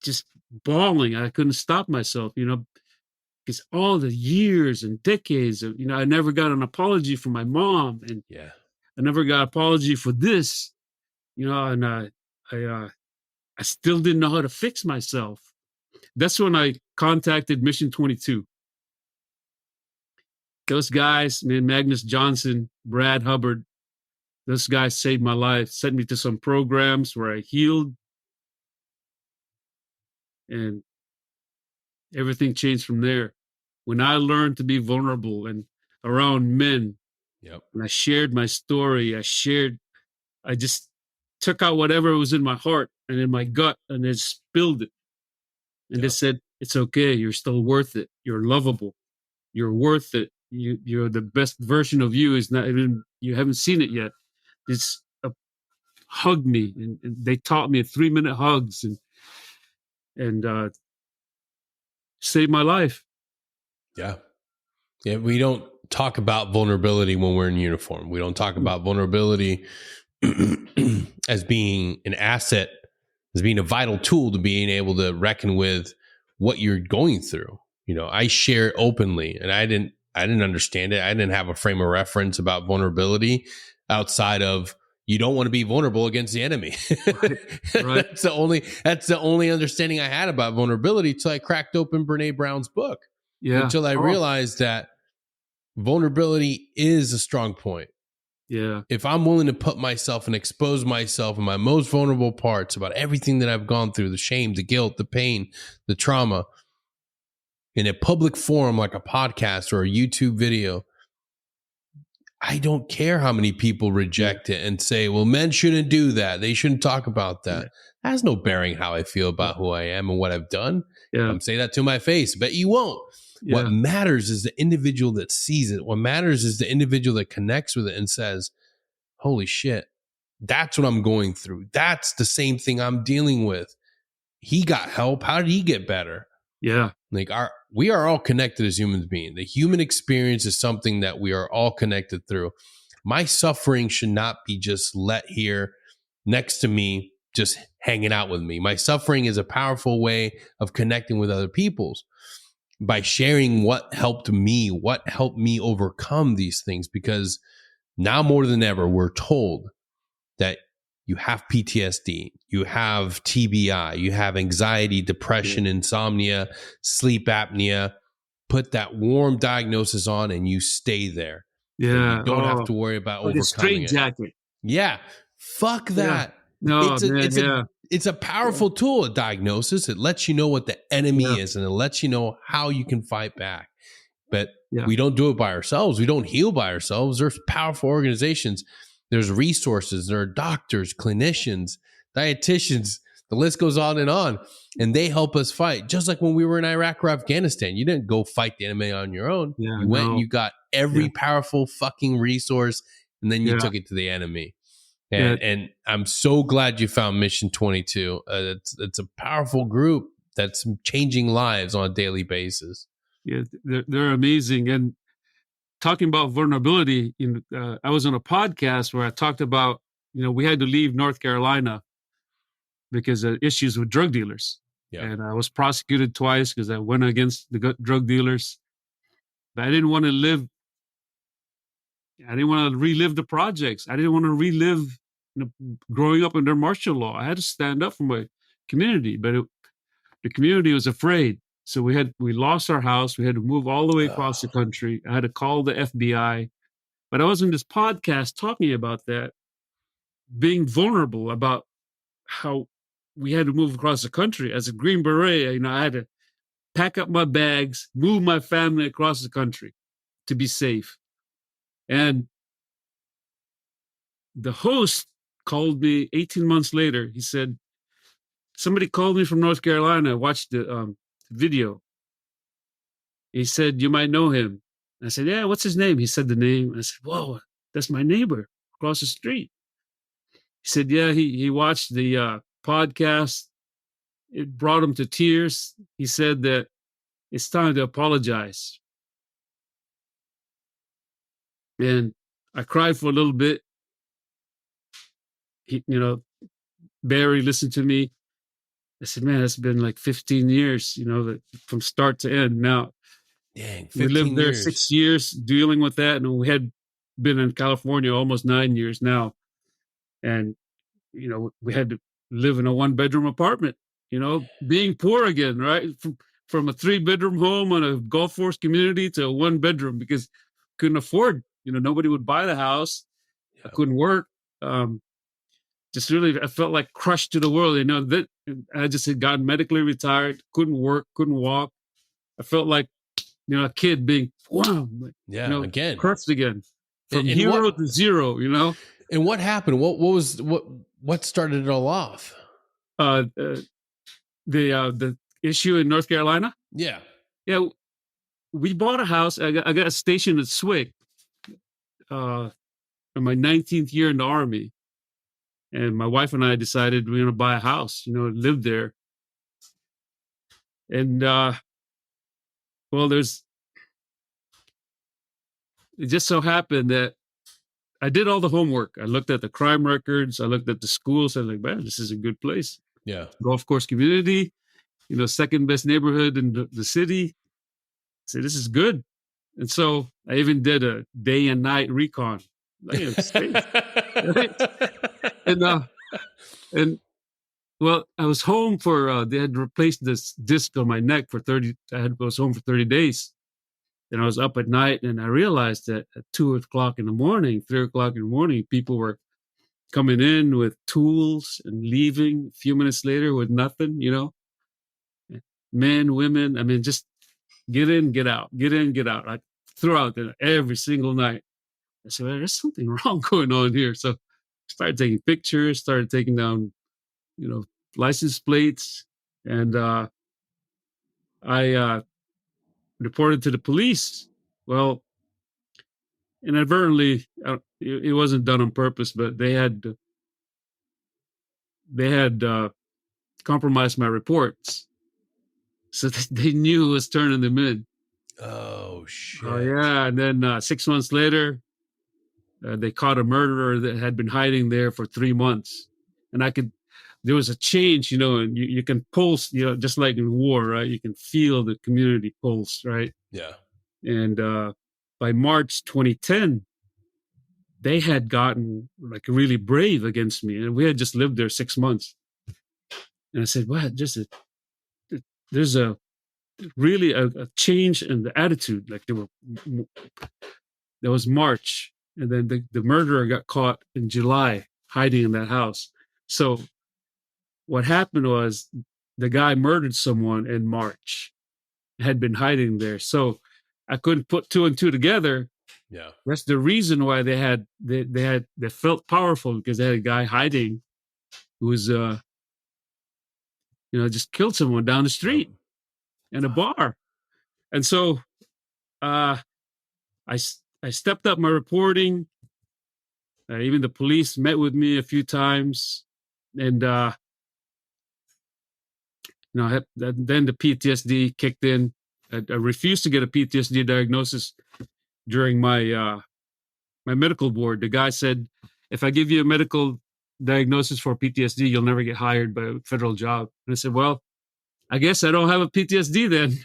just bawling. I couldn't stop myself, because all the years and decades of, I never got an apology from my mom, and I never got an apology for this, and I still didn't know how to fix myself. That's when I contacted Mission 22. Those guys, man, Magnus Johnson, Brad Hubbard, those guys saved my life, sent me to some programs where I healed, and everything changed from there. When I learned to be vulnerable and around men, and I shared my story, I just took out whatever was in my heart and in my gut and then spilled it. And they said, it's okay. You're still worth it. You're lovable. You're worth it. You're the best version of you is not even, you haven't seen it yet. It's hug me. And they taught me 3-minute hugs and saved my life. Yeah. We don't talk about vulnerability when we're in uniform. We don't talk about vulnerability as being an asset as being a vital tool to being able to reckon with what you're going through. I share openly, and I didn't understand it. I didn't have a frame of reference about vulnerability outside of you don't want to be vulnerable against the enemy. Right. That's the only understanding I had about vulnerability until I cracked open Brene Brown's book. Yeah. Until I realized that vulnerability is a strong point. Yeah. If I'm willing to put myself and expose myself in my most vulnerable parts about everything that I've gone through, the shame, the guilt, the pain, the trauma, in a public forum like a podcast or a YouTube video, I don't care how many people reject it and say, well, men shouldn't do that. They shouldn't talk about that. That has no bearing how I feel about who I am and what I've done. Come say that to my face, but you won't. What matters is the individual that sees it. What matters is the individual that connects with it and says, holy shit, that's what I'm going through. That's the same thing I'm dealing with. He got help. How did he get better? Yeah. Like we are all connected as human beings. The human experience is something that we are all connected through. My suffering should not be just let here next to me, just hanging out with me. My suffering is a powerful way of connecting with other people's by sharing what helped me overcome these things. Because now more than ever, we're told that you have PTSD, you have TBI, you have anxiety, depression, insomnia, sleep apnea. Put that warm diagnosis on and you stay there. Yeah. You don't have to worry about overcoming straight it. jacket. Yeah. Fuck that. No, It's a powerful tool, a diagnosis. It lets you know what the enemy is and it lets you know how you can fight back. But we don't do it by ourselves. We don't heal by ourselves. There's powerful organizations. There's resources. There are doctors, clinicians, dietitians. The list goes on. And they help us fight. Just like when we were in Iraq or Afghanistan. You didn't go fight the enemy on your own. You went and you got every powerful fucking resource. And then you took it to the enemy. And I'm so glad you found Mission 22. It's a powerful group that's changing lives on a daily basis. Yeah, they're amazing. And talking about vulnerability, I was on a podcast where I talked about, we had to leave North Carolina because of issues with drug dealers. Yeah. And I was prosecuted twice because I went against the drug dealers. But I didn't want to relive the projects. I didn't want to relive growing up under martial law. I had to stand up for my community, but the community was afraid. So we lost our house. We had to move all the way across the country. I had to call the FBI. But I was in this podcast talking about that, being vulnerable about how we had to move across the country. As a Green Beret, I had to pack up my bags, move my family across the country to be safe. And the host called me 18 months later. He said, somebody called me from North Carolina. I watched the video. He said, you might know him. I said, yeah, what's his name? He said the name. I said, whoa, that's my neighbor across the street. He said, yeah, he watched the podcast. It brought him to tears. He said that it's time to apologize. And I cried for a little bit. Barry listened to me. I said, man, it's been like 15 years, from start to end. Now, dang, 15 we lived there years. 6 years dealing with that. And we had been in California almost 9 years now. And, we had to live in a 1-bedroom apartment, being poor again, right? From a 3-bedroom home on a golf course community to a 1-bedroom because couldn't afford, nobody would buy the house. Yep. I couldn't work. Just really, I felt like crushed to the world. That I just had gotten medically retired, couldn't work, couldn't walk. I felt like, a kid being, again, crushed again from hero to zero, And what happened? What started it all off? The issue in North Carolina. Yeah. We bought a house. I got a station at Swig. In my 19th year in the Army. And my wife and I decided we're going to buy a house, live there. And, it just so happened that I did all the homework. I looked at the crime records. I looked at the schools. I was like, man, this is a good place. Yeah. golf course community, second best neighborhood in the city. I said, this is good. And so I even did a day and night recon. Like, it's safe, right? And well, I was home for they had replaced this disc on my neck for 30. I was home for 30 days. And I was up at night, and I realized that at 2:00 in the morning, 3:00 in the morning, people were coming in with tools and leaving a few minutes later with nothing, men, women. I mean, just get in, get out, get in, get out. I threw out there every single night. I said, well, there's something wrong going on here. So I started taking pictures, started taking down, license plates. And I reported to the police. Well, inadvertently, it wasn't done on purpose, but they had compromised my reports, so they knew it was turning them in. Oh shit! Oh yeah, and then 6 months later, they caught a murderer that had been hiding there for 3 months, and there was a change, and you can pulse, just like in war, right? You can feel the community pulse, right? Yeah. And by March 2010, they had gotten like really brave against me, and we had just lived there 6 months. And I said, "Well, there's a really a change in the attitude. Like there was March, and then the murderer got caught in July, hiding in that house. So what happened was the guy murdered someone in March, had been hiding there. So I couldn't put two and two together. Yeah. That's the reason why they felt powerful, because they had a guy hiding who was just killed someone down the street in a bar. And so I stepped up my reporting. Even the police met with me a few times, and then the PTSD kicked in. I refused to get a PTSD diagnosis during my my medical board. The guy said, if I give you a medical diagnosis for PTSD, you'll never get hired by a federal job. And I said, well, I guess I don't have a PTSD then.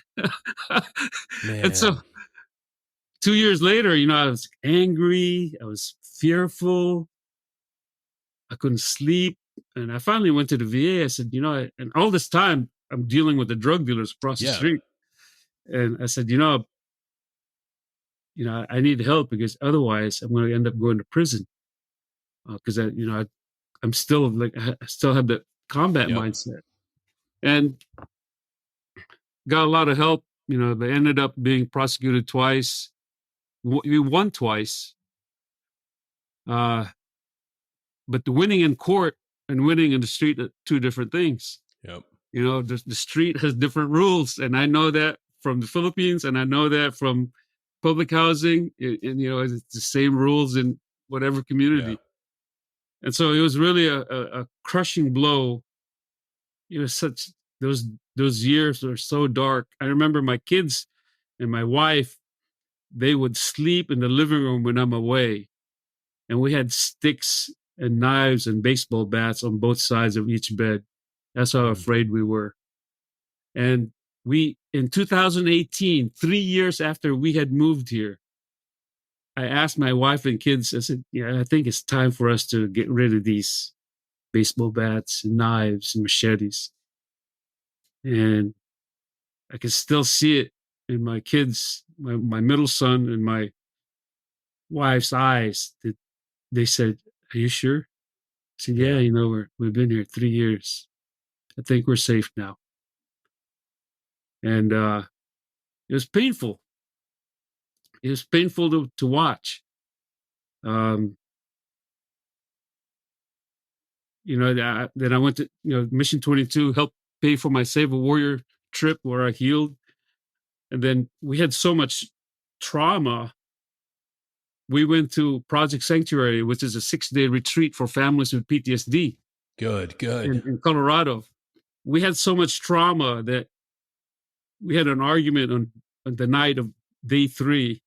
And so 2 years later, I was angry. I was fearful. I couldn't sleep. And I finally went to the VA. I said, and all this time I'm dealing with the drug dealers across the street. And I said, I need help, because otherwise I'm going to end up going to prison. Because I'm still I still have that combat mindset, and got a lot of help. They ended up being prosecuted twice. We won twice. But the winning in court and winning in the street are two different things. Yep. The street has different rules, and I know that from the Philippines, and I know that from public housing, and it's the same rules in whatever community. Yeah. And so it was really a crushing blow. Those years were so dark. I remember my kids and my wife, they would sleep in the living room when I'm away. And we had sticks and knives and baseball bats on both sides of each bed. That's how afraid we were. And in 2018, 3 years after we had moved here, I asked my wife and kids, I said, I think it's time for us to get rid of these baseball bats and knives and machetes. And I can still see it in my kids, my middle son and my wife's eyes. That they said, "Are you sure?" I said, "Yeah, we've been here 3 years. I think we're safe now." And it was painful. It was painful to watch. Then I went to Mission 22, helped pay for my Save a Warrior trip where I healed. And then we had so much trauma. We went to Project Sanctuary, which is a 6-day retreat for families with PTSD. Good. In Colorado. We had so much trauma that we had an argument on the night of day 3.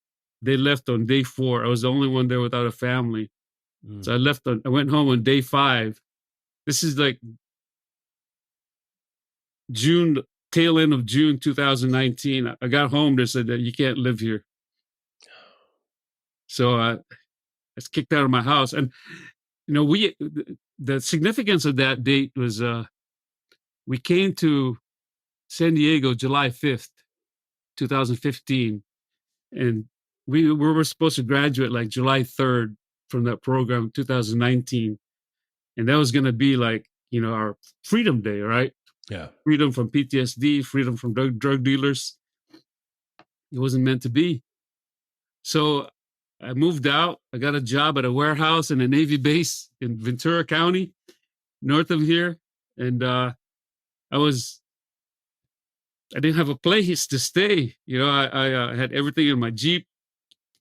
They left on day 4. I was the only one there without a family. So I went home on day 5. This is like June, tail end of June 2019. I got home. They said that you can't live here. So I was kicked out of my house. And the significance of that date was we came to San Diego July 5th, 2015, and we were supposed to graduate like July 3rd from that program, 2019, and that was going to be like our freedom day, right? Yeah. Freedom from PTSD, freedom from drug dealers. It wasn't meant to be. So I moved out. I got a job at a warehouse in a Navy base in Ventura County, north of here, and I didn't have a place to stay. I had everything in my Jeep.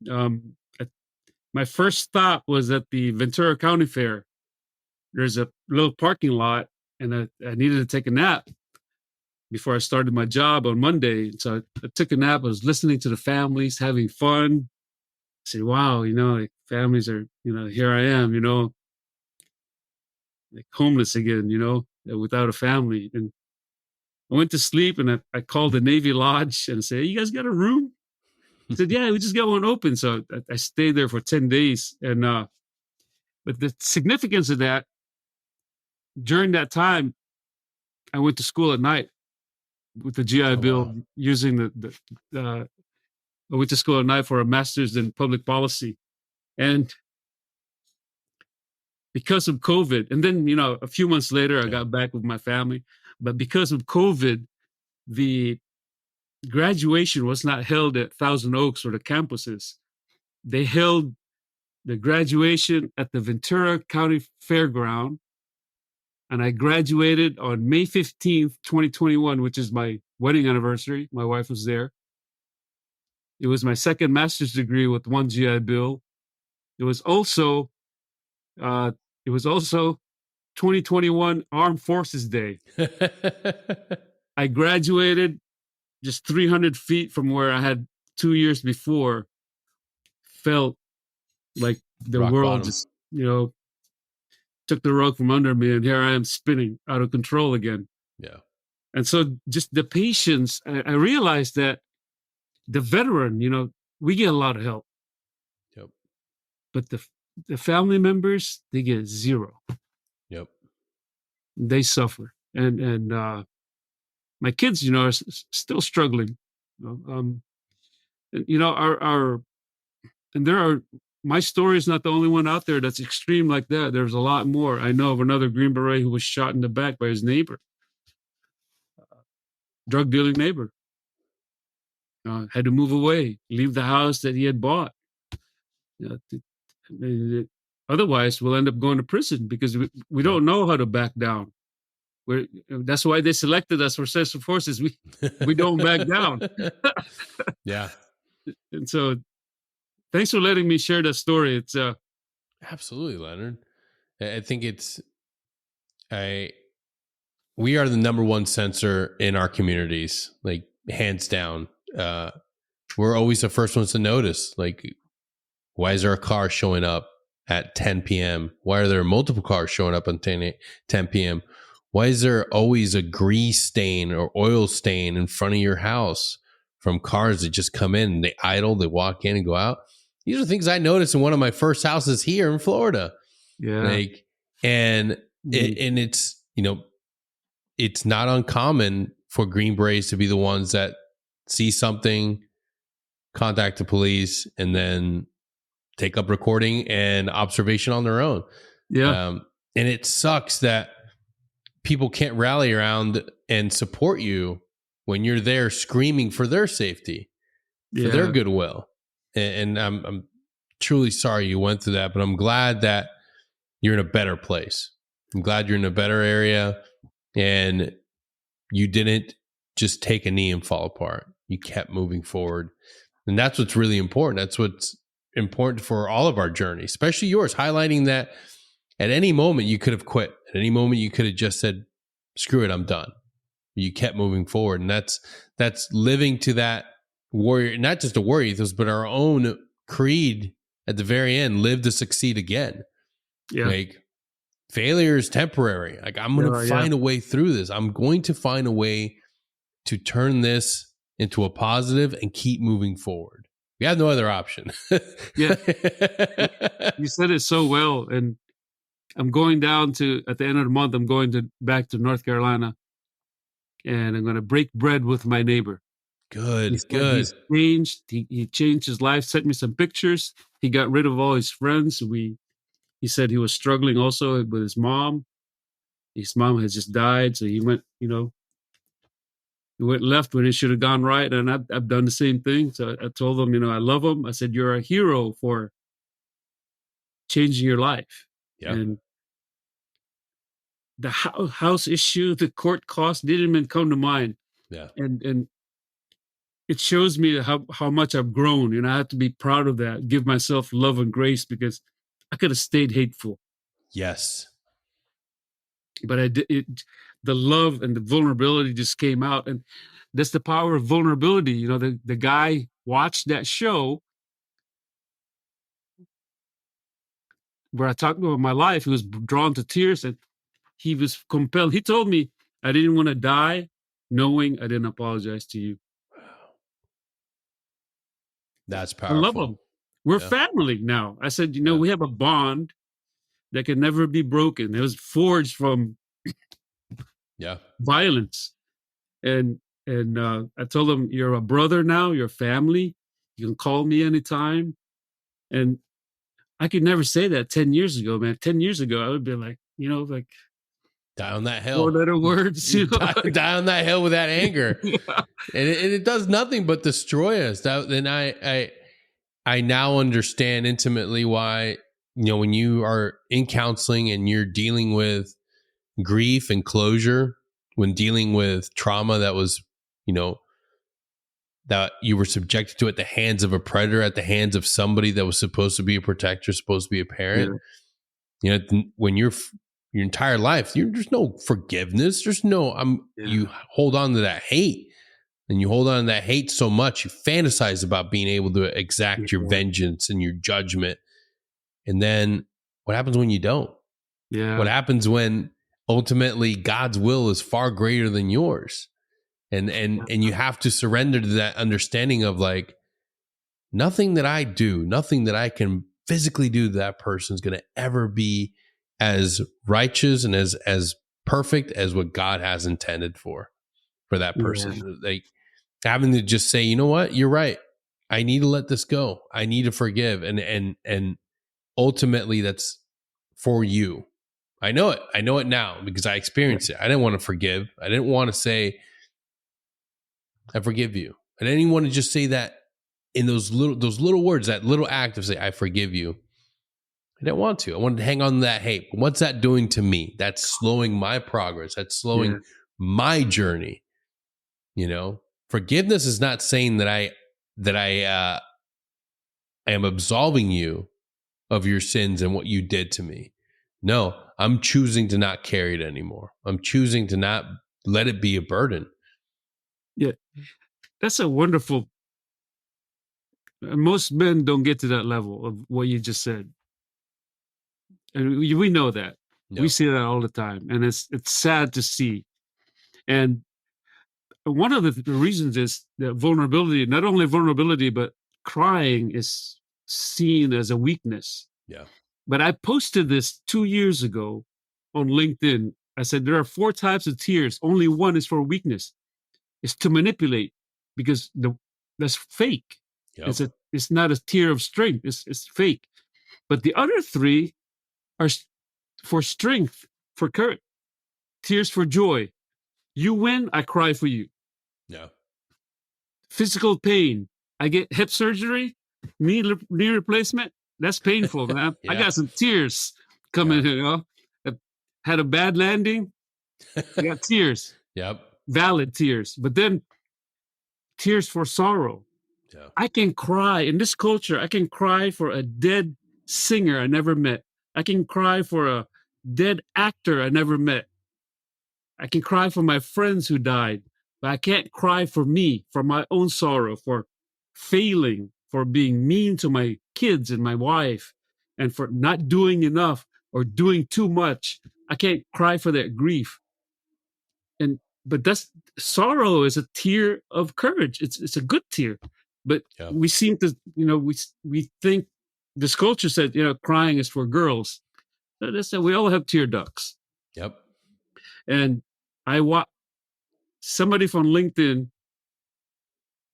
My first stop was at the Ventura County Fair. There's a little parking lot, and I needed to take a nap before I started my job on Monday. So I took a nap. I was listening to the families, having fun. I said, wow, like families are, here I am, like homeless again, without a family. And I went to sleep, and I called the Navy Lodge and said, hey, you guys got a room? He said, yeah, we just got one open. So I stayed there for 10 days. And but the significance of that, during that time, I went to school at night with the GI Bill, wow. using I went to school at night for a master's in public policy. And because of COVID, and then, a few months later, I got back with my family. But because of COVID, the graduation was not held at Thousand Oaks or the campuses. They held the graduation at the Ventura County Fairground. And I graduated on May 15th, 2021, which is my wedding anniversary. My wife was there. It was my second master's degree with one GI Bill. It was also 2021 Armed Forces Day. I graduated just 300 feet from where I had 2 years before. Felt like the Rock world bottom. just, took the rug from under me, and here I am spinning out of control again. Yeah. And so just the patience, I realized that the veteran, we get a lot of help. Yep. But the family members, they get zero. Yep. They suffer. And my kids, are still struggling. My story is not the only one out there that's extreme like that. There's a lot more. I know of another Green Beret who was shot in the back by his neighbor, drug dealing neighbor. Had to move away, leave the house that he had bought. Otherwise, we'll end up going to prison because we don't know how to back down. That's why they selected us for special forces. We don't back down. Yeah. And so, thanks for letting me share that story. It's Absolutely, Leonard. I think we are the number one censor in our communities, like hands down. We're always the first ones to notice, like, why is there a car showing up at 10 p.m.? Why are there multiple cars showing up on 10 p.m.? Why is there always a grease stain or oil stain in front of your house from cars that just come in and they idle, they walk in and go out? These are things I noticed in one of my first houses here in Florida. Yeah. And it's, it's not uncommon for Green Berets to be the ones that see something, contact the police, and then take up recording and observation on their own. Yeah. And it sucks that people can't rally around and support you when you're there screaming for their safety, for their goodwill. And I'm truly sorry you went through that, but I'm glad that you're in a better place. I'm glad you're in a better area and you didn't just take a knee and fall apart. You kept moving forward. And that's what's really important. That's what's important for all of our journey, especially yours, highlighting that at any moment you could have quit. At any moment you could have just said, screw it, I'm done. You kept moving forward. And that's living to that warrior, not just a warrior ethos, but our own creed at the very end, live to succeed again. Yeah. Like, failure is temporary. Like, I'm going to find a way through this. I'm going to find a way to turn this into a positive and keep moving forward. We have no other option. Yeah. You said it so well. And I'm going down to, at the end of the month, I'm going back to North Carolina, and I'm going to break bread with my neighbor. Good. He's changed. He changed his life, sent me some pictures. He got rid of all his friends. He said he was struggling also with his mom. His mom has just died. So he went, he went left when he should have gone right. And I've done the same thing. So I told him, I love him. I said, you're a hero for changing your life. Yeah. And the house issue, the court costs didn't even come to mind. Yeah. And it shows me how much I've grown. I have to be proud of that, give myself love and grace, because I could have stayed hateful. Yes. But I did it. The love and the vulnerability just came out. And that's the power of vulnerability. The guy watched that show where I talked about my life. He was drawn to tears, and he was compelled. He told me, I didn't want to die knowing I didn't apologize to you. That's powerful. I love him. We're family now. I said, we have a bond that can never be broken. It was forged from violence. And I told him, you're a brother now, you're family. You can call me anytime. And I could never say that 10 years ago, man. 10 years ago, I would be like, like die on that hill. 4-letter words. Die on that hill with that anger. Yeah. And it does nothing but destroy us. Then I now understand intimately why, when you are in counseling and you're dealing with grief and closure, when dealing with trauma that was, that you were subjected to at the hands of a predator, at the hands of somebody that was supposed to be a protector, supposed to be a parent, when your entire life, there's no forgiveness. There's no, you hold on to that hate. And you hold on to that hate so much, you fantasize about being able to exact your vengeance and your judgment. And then what happens when you don't? Yeah. What happens when ultimately God's will is far greater than yours? And you have to surrender to that understanding of like, nothing that I do, nothing that I can physically do to that person is going to ever be as righteous and as perfect as what God has intended for that person. Like, having to just say, you know what, you're right. I need to let this go. I need to forgive. And ultimately that's for you. I know it. I know it now because I experienced it. I didn't want to forgive. I didn't want to say, I forgive you. I didn't even want to just say that in those little words, that little act of say, I forgive you. I didn't want to. I wanted to hang on to that hate. But what's that doing to me? That's slowing my progress. That's slowing my journey. Forgiveness is not saying that I am absolving you of your sins and what you did to me. No, I'm choosing to not carry it anymore. I'm choosing to not let it be a burden. Yeah, that's a wonderful. Most men don't get to that level of what you just said, and we know that. No. We see that all the time, and it's sad to see. And one of the reasons is that vulnerability, not only vulnerability, but crying is seen as a weakness. Yeah. But I posted this 2 years ago on LinkedIn. I said, there are 4 types of tears. Only one is for weakness. It's to manipulate, because that's fake. Yep. It's not a tear of strength. It's fake. But the other 3 are for strength, for courage, tears for joy. You win, I cry for you. Yeah. Physical pain. I get hip surgery, knee replacement. That's painful, man. I got some tears coming here. I had a bad landing. I got tears. Yep. Valid tears. But then tears for sorrow. Yeah. I can cry in this culture. I can cry for a dead singer I never met. I can cry for a dead actor I never met. I can cry for my friends who died, but I can't cry for me, for my own sorrow, for failing, for being mean to my kids and my wife, and for not doing enough, or doing too much, I can't cry for that grief. But that's sorrow is a tear of courage. It's a good tear. But Yeah. we seem to, we think this culture said, crying is for girls. Listen, we all have tear ducts. Yep. And somebody from LinkedIn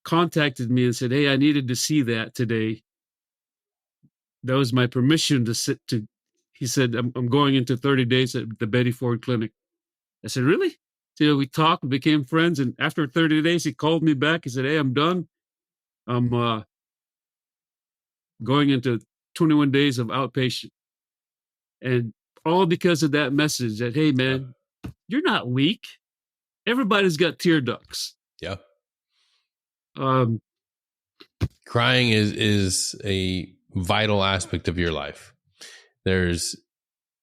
contacted me and said, "Hey, I needed to see that today." That was my permission to. He said, "I'm going into 30 days at the Betty Ford Clinic." I said, "Really?" So we talked, became friends, and after 30 days, he called me back. He said, "Hey, I'm done. I'm going into 21 days of outpatient," and all because of that message that, hey, man, you're not weak. Everybody's got tear ducts. Yeah. Um, Crying is a vital aspect of your life. There's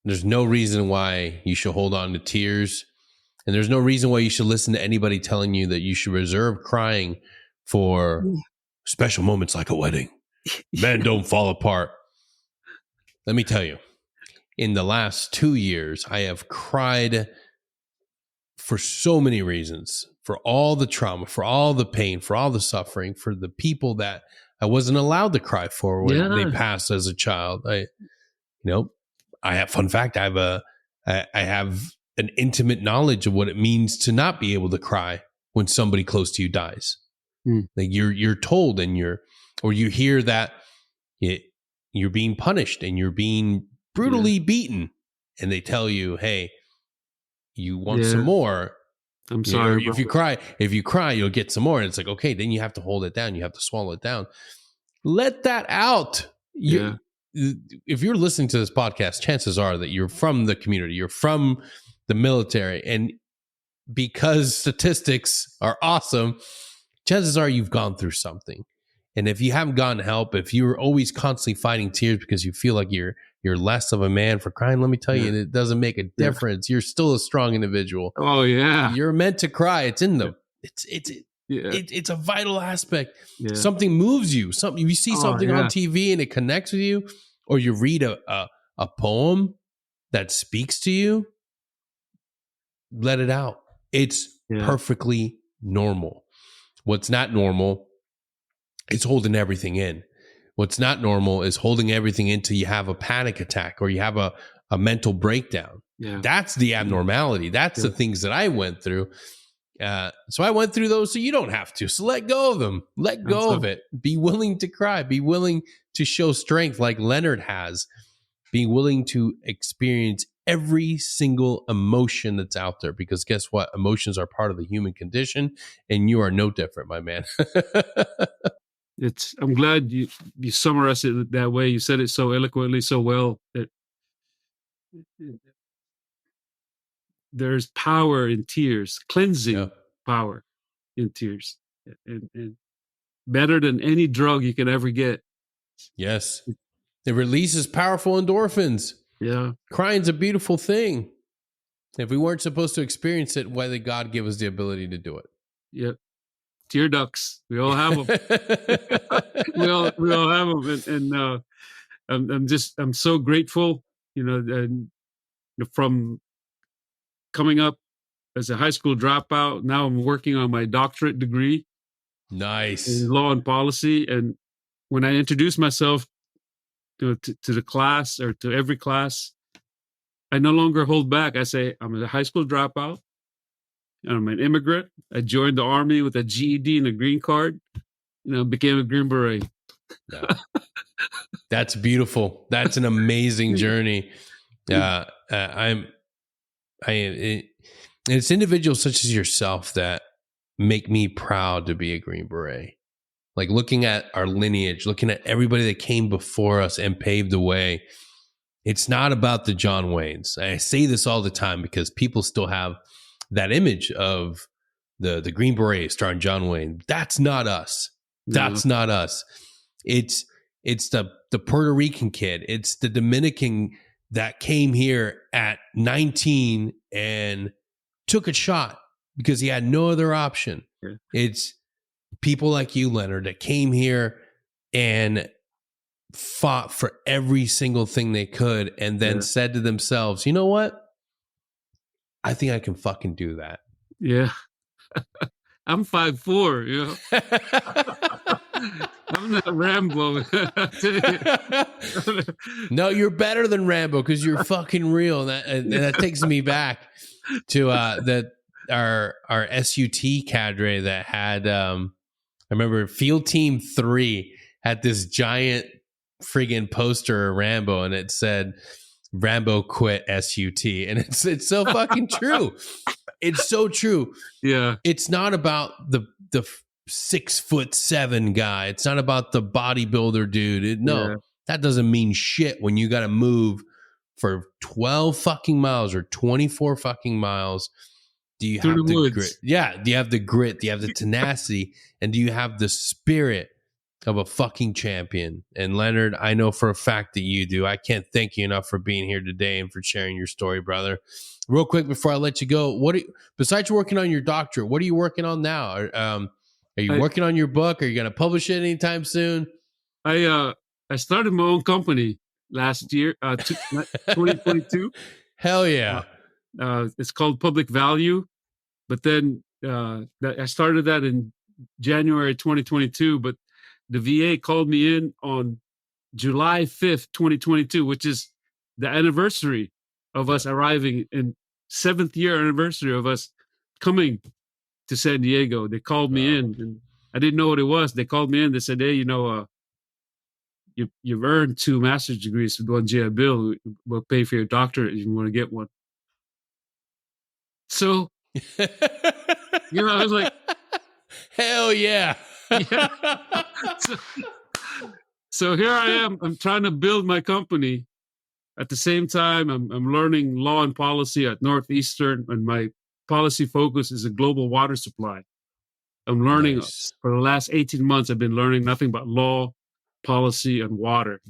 no reason why you should hold on to tears, and there's no reason why you should listen to anybody telling you that you should reserve crying for special moments like a wedding. Men don't fall apart. Let me tell you, in the last 2 years, I have cried for so many reasons, for all the trauma, for all the pain, for all the suffering, for the people that I wasn't allowed to cry for when they passed as a child. I have, fun fact, I have an intimate knowledge of what it means to not be able to cry when somebody close to you dies. Like you're told and you hear that you're being punished and you're being brutally beaten, and they tell you, "Hey, you want some more? I'm sorry. If you cry, you'll get some more." And it's like, okay, then you have to hold it down. You have to swallow it down. Let that out. If you're listening to this podcast, chances are that you're from the community, you're from the military, and because statistics are awesome, chances are you've gone through something. And if you haven't gotten help, if you're always constantly fighting tears because you feel like you're less of a man for crying, let me tell you, it doesn't make a difference. You're still a strong individual. Oh yeah, you're meant to cry. It's in the it's a vital aspect. Yeah. Something moves you. Something you see something on TV and it connects with you, or you read a poem that speaks to you. Let it out. It's perfectly normal. What's not normal is holding everything in. What's not normal is holding everything in till you have a panic attack or you have a mental breakdown. Yeah. That's the abnormality. That's the things that I went through. So I went through those so you don't have to. So let go of them. Let go of it. Be willing to cry. Be willing to show strength like Leonard has. Be willing to experience every single emotion that's out there, because guess what? Emotions are part of the human condition, and you are no different, my man. I'm glad you summarized it that way. You said it so eloquently, so well. That there's power in tears, cleansing power in tears, and better than any drug you can ever get. Yes, it releases powerful endorphins. Yeah, crying's a beautiful thing. If we weren't supposed to experience it, why did God give us the ability to do it? Yep. Tear ducts. We all have them. we all have them, and I'm so grateful. From coming up as a high school dropout, now I'm working on my doctorate degree. Nice. In law and policy, and when I introduce myself to the class or to every class, I no longer hold back. I say I'm a high school dropout. I'm an immigrant. I joined the Army with a GED and a green card. Became a Green Beret. No. That's beautiful. That's an amazing journey. It's individuals such as yourself that make me proud to be a Green Beret. Like looking at our lineage, looking at everybody that came before us and paved the way. It's not about the John Waynes. I say this all the time because people still have that image of the Green Beret starring John Wayne. That's not us. That's not us. It's the Puerto Rican kid. It's the Dominican that came here at 19 and took a shot because he had no other option. Yeah. It's people like you, Leonard, that came here and fought for every single thing they could and then said to themselves, you know what? I think I can fucking do that. Yeah. I'm 5'4", you know. I'm not Rambo. No, you're better than Rambo because you're fucking real. And that takes me back to our SUT cadre that had I remember Field Team 3 had this giant friggin' poster of Rambo, and it said Rambo quit SUT, and it's so fucking true. It's so true. Yeah. It's not about the 6'7" guy. It's not about the bodybuilder dude. That doesn't mean shit when you got to move for 12 fucking miles or 24 fucking miles. Do you have the grit? Yeah. Do you have the grit? Do you have the tenacity? And do you have the spirit of a fucking champion? And Leonard, I know for a fact that you do. I can't thank you enough for being here today and for sharing your story, brother. Real quick before I let you go, besides working on your doctorate, what are you working on now? Are you working on your book? Are you going to publish it anytime soon? I started my own company last year, 2022. Hell yeah. It's called Public Value. But then I started that in January 2022. But the VA called me in on July 5th, 2022, which is the anniversary of us arriving, in 7th year anniversary of us coming to San Diego. They called me in, and I didn't know what it was. They called me in. They said, hey, you've earned 2 master's degrees with 1 GI Bill. We'll pay for your doctorate if you want to get one. So, I was like, hell yeah. So here I am. I'm trying to build my company. At the same time, I'm learning law and policy at Northeastern, and my policy focus is a global water supply. I'm learning for the last 18 months. I've been learning nothing but law, policy, and water.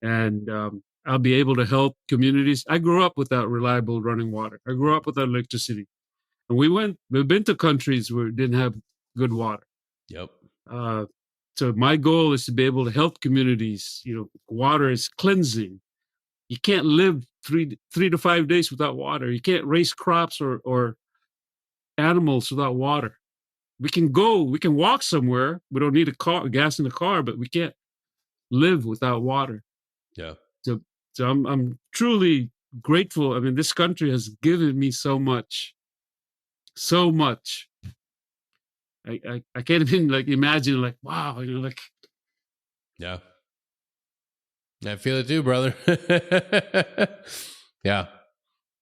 And I'll be able to help communities. I grew up without reliable running water. I grew up without electricity. And we've been to countries where it didn't have good water. Yep. So my goal is to be able to help communities. Water is cleansing. You can't live 3 to 5 days without water. You can't raise crops or animals without water. We can walk somewhere. We don't need gas in the car, but we can't live without water. Yeah. So I'm truly grateful. I mean, this country has given me so much. I can't even imagine wow, yeah. I feel it too, brother. Yeah.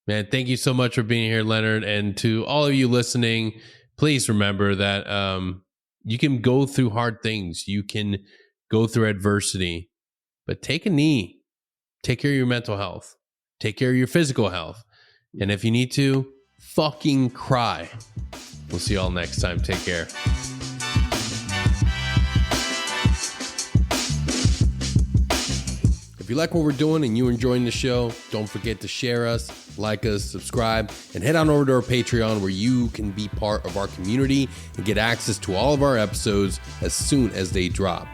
Man, thank you so much for being here, Leonard. And to all of you listening, please remember that you can go through hard things. You can go through adversity, but take a knee. Take care of your mental health. Take care of your physical health. And if you need to, fucking cry. We'll see you all next time. Take care. If you like what we're doing and you're enjoying the show, don't forget to share us, like us, subscribe, and head on over to our Patreon where you can be part of our community and get access to all of our episodes as soon as they drop.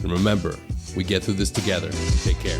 And remember, we get through this together. Take care.